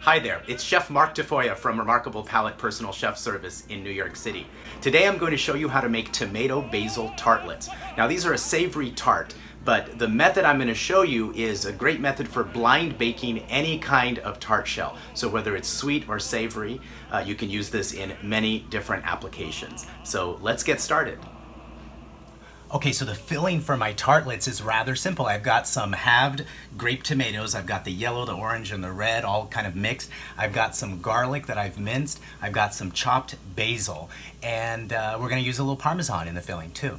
Hi there, it's Chef Mark Tafoya from Remarkable Palate Personal Chef Service in New York City. Today I'm going to show you how to make tomato basil tartlets. Now these are a savory tart, but the method I'm going to show you is a great method for blind baking any kind of tart shell. So whether it's sweet or savory, you can use this in many different applications. So let's get started. Okay, so the filling for my tartlets is rather simple. I've got some halved grape tomatoes. I've got the yellow, the orange, and the red all kind of mixed. I've got some garlic that I've minced. I've got some chopped basil. And we're gonna use a little Parmesan in the filling too.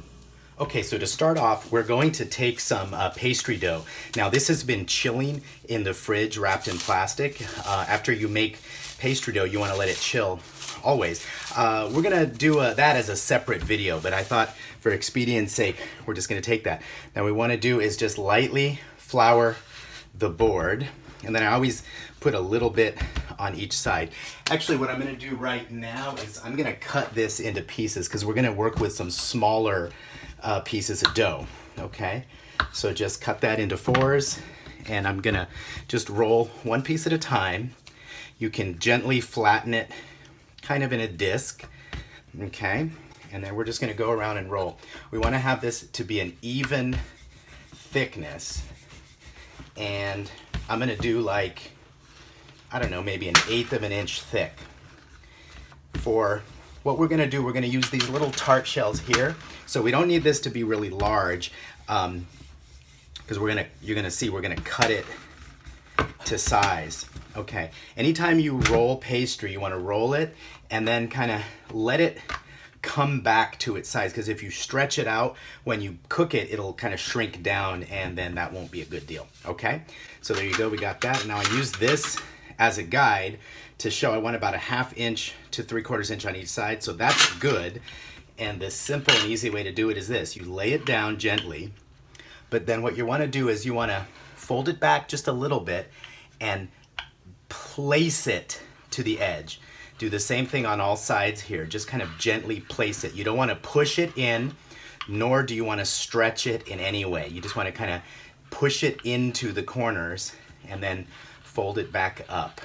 Okay, so to start off, we're going to take some pastry dough. Now this has been chilling in the fridge wrapped in plastic. After you make pastry dough, you wanna let it chill always. We're gonna do that as a separate video, but I thought for expedience sake, we're just gonna take that. Now what we wanna do is just lightly flour the board, and then I always put a little bit on each side. Actually, what I'm gonna do right now is I'm gonna cut this into pieces because we're gonna work with some smaller pieces of dough, okay? So just cut that into fours, and I'm gonna just roll one piece at a time. You can gently flatten it kind of in a disc, okay? And then we're just gonna go around and roll. We wanna have this to be an even thickness. And I'm gonna do like, I don't know, maybe 1/8 of an inch thick. For what we're gonna do, we're gonna use these little tart shells here. So we don't need this to be really large, because you're gonna see we're gonna cut it to size. Okay, anytime you roll pastry, you wanna roll it and then kind of let it come back to its size, because if you stretch it out, when you cook it, it'll kind of shrink down and then that won't be a good deal, okay? So there you go, we got that. Now I use this as a guide to show I want about 1/2 inch to 3/4 inch on each side, so that's good. And the simple and easy way to do it is this. You lay it down gently, but then what you wanna do is you wanna fold it back just a little bit and place it to the edge. Do the same thing on all sides here. Just kind of gently place it. You don't want to push it in, nor do you want to stretch it in any way. You just want to kind of push it into the corners and then fold it back up,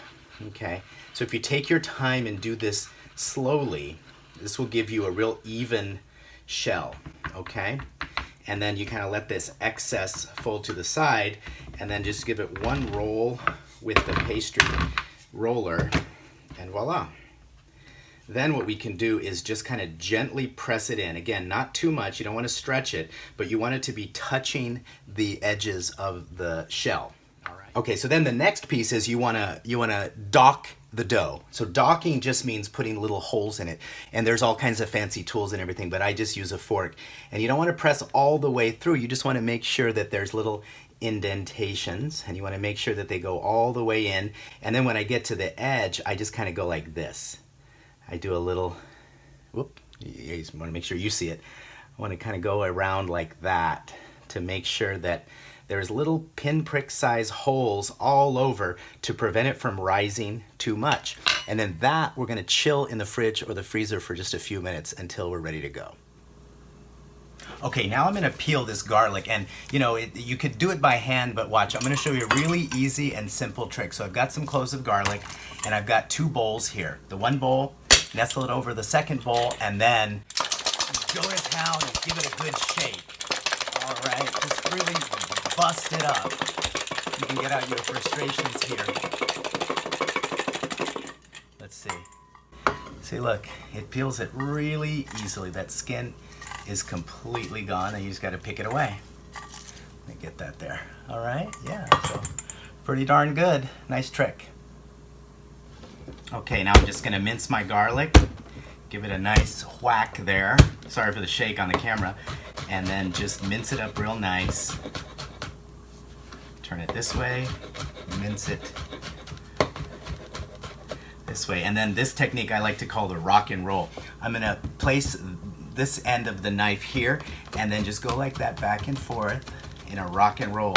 okay? So if you take your time and do this slowly, this will give you a real even shell, okay? And then you kind of let this excess fold to the side and then just give it one roll with the pastry roller, and voila. Then what we can do is just kind of gently press it in. Again, not too much, you don't want to stretch it, but you want it to be touching the edges of the shell. All right. Okay, so then the next piece is you wanna dock the dough. So docking just means putting little holes in it. And there's all kinds of fancy tools and everything, but I just use a fork. And you don't want to press all the way through, you just want to make sure that there's little indentations, and you want to make sure that they go all the way in. And then when I get to the edge, I just kind of go like this. I do a little, whoop, you just want to make sure you see it. I want to kind of go around like that to make sure that there's little pinprick size holes all over to prevent it from rising too much. And then that we're going to chill in the fridge or the freezer for just a few minutes until we're ready to go. Okay, now I'm gonna peel this garlic, and you could do it by hand, but watch, I'm gonna show you a really easy and simple trick. So I've got some cloves of garlic, and I've got 2 bowls here. The one bowl, nestle it over the second bowl, and then go to town and give it a good shake. All right, just really bust it up. You can get out your frustrations here. Let's see. See, look, it peels it really easily. That skin is completely gone, and you just got to pick it away. Let me get that there. All right, yeah, so pretty darn good. Nice trick. Okay, now I'm just gonna mince my garlic, give it a nice whack there. Sorry for the shake on the camera. And then just mince it up real nice. Turn it this way, mince it this way. And then this technique I like to call the rock and roll. I'm gonna place this end of the knife here and then just go like that back and forth in a rock and roll.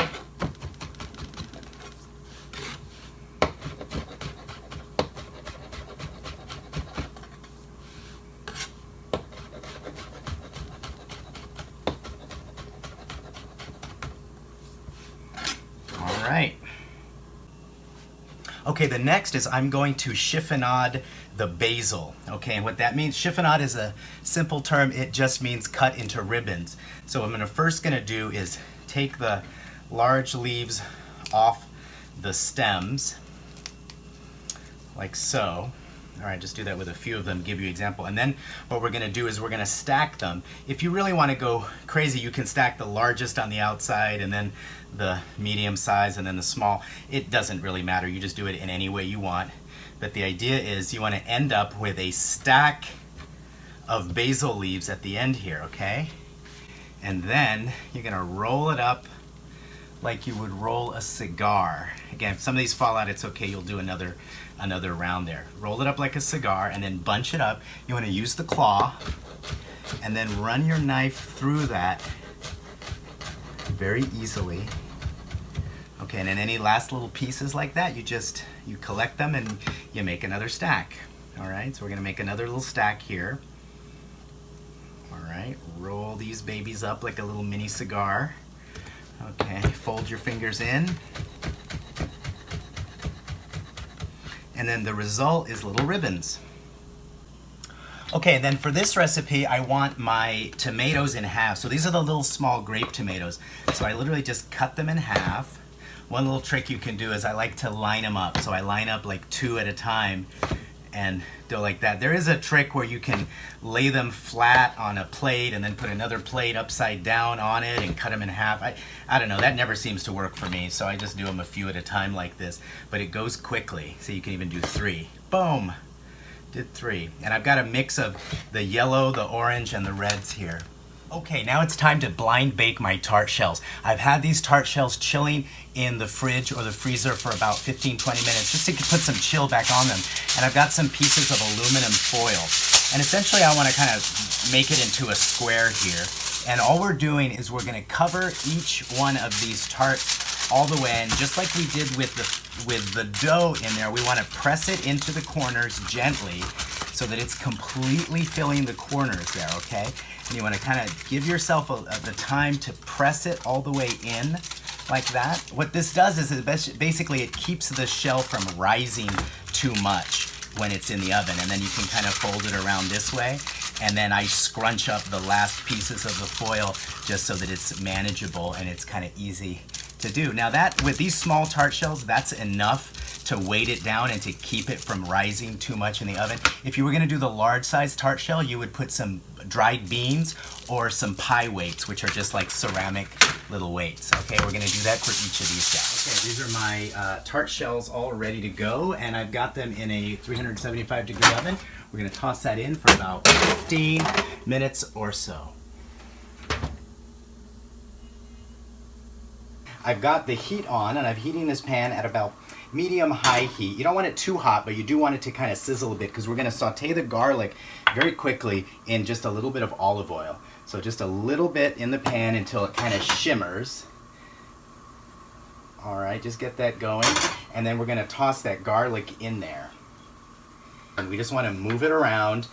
All right. Okay, the next is I'm going to chiffonade the basil. Okay, and what that means, chiffonade is a simple term. It just means cut into ribbons. So what I'm first gonna do is take the large leaves off the stems, like so. All right, just do that with a few of them, give you an example. And then what we're gonna do is we're gonna stack them. If you really wanna go crazy, you can stack the largest on the outside and then the medium size and then the small. It doesn't really matter, you just do it in any way you want. But the idea is you wanna end up with a stack of basil leaves at the end here, okay? And then you're gonna roll it up like you would roll a cigar. Again, if some of these fall out, it's okay, you'll do another round there. Roll it up like a cigar and then bunch it up. You want to use the claw and then run your knife through that very easily. Okay, and then any last little pieces like that, you collect them and you make another stack. All right, so we're gonna make another little stack here. All right, roll these babies up like a little mini cigar. Okay, fold your fingers in. And then the result is little ribbons. Okay, then for this recipe, I want my tomatoes in half. So these are the little small grape tomatoes. So I literally just cut them in half. One little trick you can do is I like to line them up. So I line up like 2 at a time and do like that. There is a trick where you can lay them flat on a plate and then put another plate upside down on it and cut them in half. I don't know, that never seems to work for me, so I just do them a few at a time like this. But it goes quickly, so you can even do 3. Boom, did 3. And I've got a mix of the yellow, the orange, and the reds here. Okay, now it's time to blind bake my tart shells. I've had these tart shells chilling in the fridge or the freezer for about 15-20 minutes just to put some chill back on them. And I've got some pieces of aluminum foil. And essentially I want to kind of make it into a square here. And all we're doing is we're going to cover each one of these tarts all the way. And just like we did with the dough in there, we want to press it into the corners gently so that it's completely filling the corners there, okay? And you want to kind of give yourself the time to press it all the way in like that. What this does is basically it keeps the shell from rising too much when it's in the oven. And then you can kind of fold it around this way. And then I scrunch up the last pieces of the foil just so that it's manageable and it's kind of easy to do. Now that, with these small tart shells, that's enough to weight it down and to keep it from rising too much in the oven. If you were gonna do the large size tart shell, you would put some dried beans or some pie weights, which are just like ceramic little weights. Okay, we're gonna do that for each of these guys. Okay, these are my tart shells all ready to go, and I've got them in a 375-degree oven. We're gonna toss that in for about 15 minutes or so. I've got the heat on, and I'm heating this pan at about medium-high heat. You don't want it too hot, but you do want it to kind of sizzle a bit because we're going to saute the garlic very quickly in just a little bit of olive oil. So just a little bit in the pan until it kind of shimmers. All right, just get that going. And then we're going to toss that garlic in there. And we just want to move it around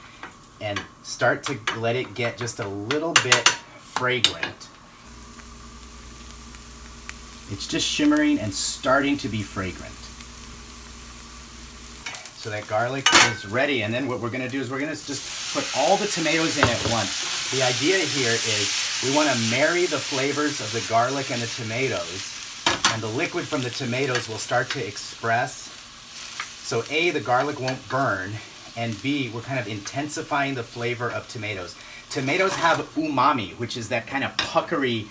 and start to let it get just a little bit fragrant. It's just shimmering and starting to be fragrant. So that garlic is ready, and then what we're gonna do is we're gonna just put all the tomatoes in at once. The idea here is we wanna marry the flavors of the garlic and the tomatoes, and the liquid from the tomatoes will start to express. So A, the garlic won't burn, and B, we're kind of intensifying the flavor of tomatoes. Tomatoes have umami, which is that kind of puckery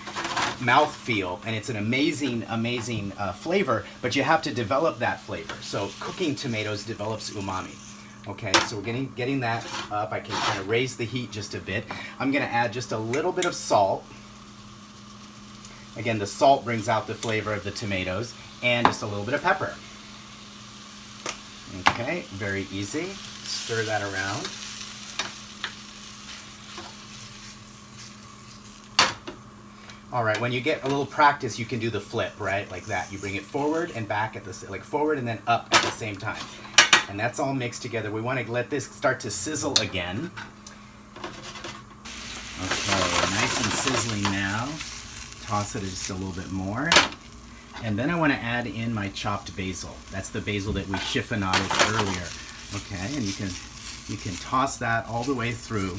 mouthfeel, and it's an amazing, amazing flavor, but you have to develop that flavor. So cooking tomatoes develops umami. Okay, so we're getting that up. I can kind of raise the heat just a bit. I'm gonna add just a little bit of salt. Again, the salt brings out the flavor of the tomatoes, and just a little bit of pepper. Okay, very easy. Stir that around. All right, when you get a little practice, you can do the flip, right? Like that. You bring it forward and back at the, like forward and then up at the same time. And that's all mixed together. We want to let this start to sizzle again. Okay, nice and sizzling now. Toss it just a little bit more. And then I want to add in my chopped basil. That's the basil that we chiffonaded earlier. Okay, and you can toss that all the way through.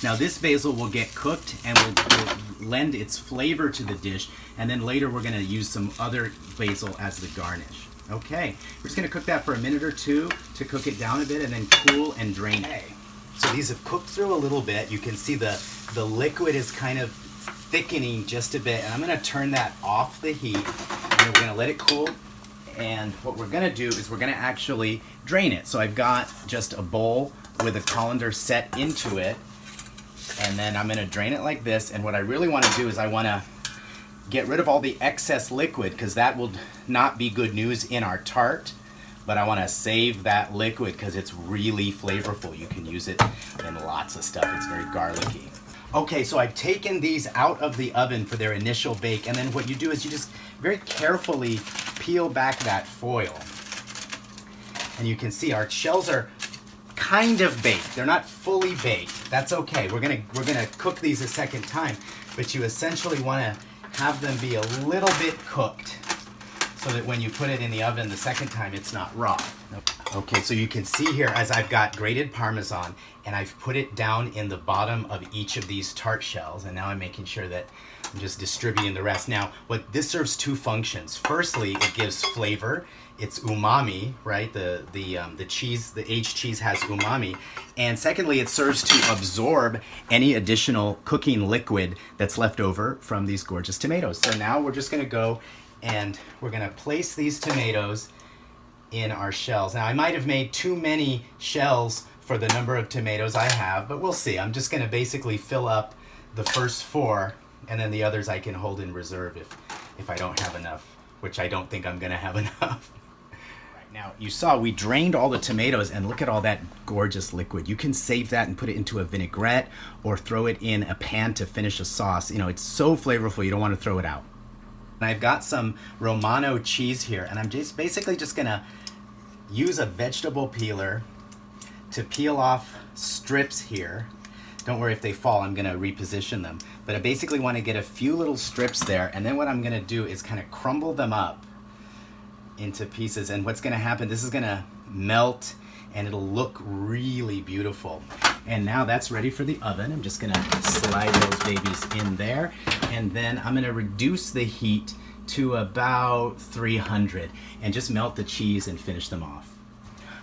Now this basil will get cooked and will lend its flavor to the dish, and then later we're going to use some other basil as the garnish. Okay, we're just going to cook that for a minute or two to cook it down a bit and then cool and drain it. So these have cooked through a little bit. You can see the liquid is kind of thickening just a bit, and I'm going to turn that off the heat and we're going to let it cool. And what we're going to do is we're going to actually drain it. So I've got just a bowl with a colander set into it, and then I'm going to drain it like this. And what I really want to do is I want to get rid of all the excess liquid, because that will not be good news in our tart. But I want to save that liquid because it's really flavorful. You can use it in lots of stuff. It's very garlicky. Okay, so I've taken these out of the oven for their initial bake, and then what you do is you just very carefully peel back that foil. And you can see our shells are kind of baked. They're not fully baked. That's okay. We're gonna cook these a second time, but you essentially want to have them be a little bit cooked so that when you put it in the oven the second time, it's not raw. Okay, so you can see here as I've got grated Parmesan and I've put it down in the bottom of each of these tart shells, and now I'm making sure that I'm just distributing the rest. Now, this serves two functions. Firstly, it gives flavor. It's umami, right? The cheese, the aged cheese has umami. And secondly, it serves to absorb any additional cooking liquid that's left over from these gorgeous tomatoes. So now we're just gonna go and we're gonna place these tomatoes in our shells. Now, I might have made too many shells for the number of tomatoes I have, but we'll see. I'm just gonna basically fill up the first 4, and then the others I can hold in reserve if I don't have enough, which I don't think I'm gonna have enough. Right, now, you saw we drained all the tomatoes, and look at all that gorgeous liquid. You can save that and put it into a vinaigrette or throw it in a pan to finish a sauce. You know, it's so flavorful, you don't wanna throw it out. And I've got some Romano cheese here, and I'm just basically just gonna use a vegetable peeler to peel off strips here. Don't worry if they fall, I'm gonna reposition them. But I basically wanna get a few little strips there, and then what I'm gonna do is kind of crumble them up into pieces. And what's gonna happen, this is gonna melt and it'll look really beautiful. And now that's ready for the oven. I'm just gonna slide those babies in there, and then I'm gonna reduce the heat to about 300 and just melt the cheese and finish them off.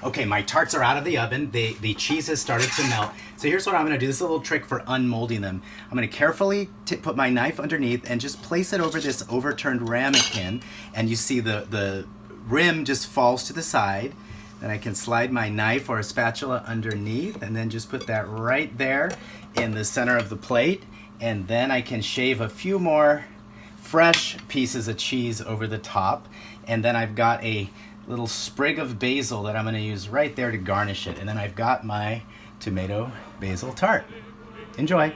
Okay, my tarts are out of the oven. The cheese has started to melt. So here's what I'm gonna do. This is a little trick for unmolding them. I'm gonna carefully put my knife underneath and just place it over this overturned ramekin, and you see the rim just falls to the side. Then I can slide my knife or a spatula underneath and then just put that right there in the center of the plate. And then I can shave a few more fresh pieces of cheese over the top. And then I've got a little sprig of basil that I'm gonna use right there to garnish it. And then I've got my tomato basil tart. Enjoy.